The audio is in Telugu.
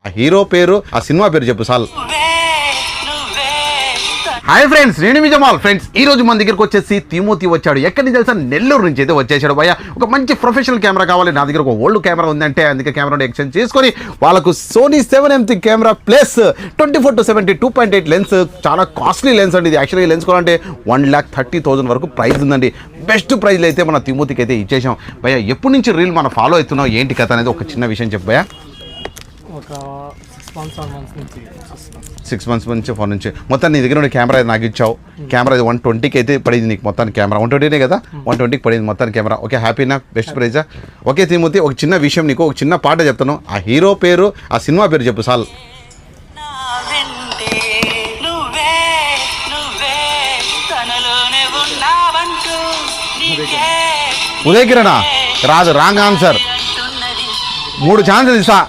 ఆ హీరో పేరు, ఆ సినిమా పేరు చెప్పు సాల్. హాయ్ ఫ్రెండ్స్, నేను మీ జమాల్. ఫ్రెండ్స్, ఈ రోజు మన దగ్గరకు వచ్చేసి తిమోతి వచ్చాడు. ఎక్కడి నుంచి తెలుసా? నెల్లూరు నుంచి అయితే వచ్చేసాడు. భయ్య ఒక మంచి ప్రొఫెషనల్ కెమెరా కావాలి, నా దగ్గర ఒక ఓల్డ్ కెమెరా ఉందంటే అందుకే కెమెరాని ఎక్స్చేంజ్ చేసుకొని వాళ్ళకు Sony 7MP camera plus 24-70 2.8 lens, చాలా కాస్ట్లీ లెన్స్ అండి ఇది. యాక్చువల్గా లెన్స్ కొనాలంటే 1,30,000 వరకు ప్రైస్ ఉందండి. బెస్ట్ ప్రైజ్లో అయితే మన తిమోతికి అయితే ఇచ్చేసాం. భయ్య ఎప్పటి నుంచి రీల్ మనం ఫాలో అవుతున్నాం, ఏంటి కథ అనేది ఒక చిన్న విషయం చెప్పు భయ్య. ఒక 6 months నుంచి 6 months నుంచి 4 నుంచి మొత్తం నీ దగ్గర ఉండే కెమెరా అయితే నాకు ఇచ్చావు. కెమెరా 120కి అయితే పడింది నీకు మొత్తానికి. కెమెరా 120నే కదా, 120కి పడింది మొత్తానికి కెమెరా. ఓకే, హ్యాపీనా? బెస్ట్ ప్రైజా? ఓకే తిమోతి, ఒక చిన్న విషయం నీకు ఒక చిన్న పాట చెప్తాను. ఆ హీరో పేరు, ఆ సినిమా పేరు చెప్పు సాల్. ఉదయ్ కిరణా? రాదు, రాంగ్ ఆన్సర్. 3 ఛాన్సులు ఇస్తా.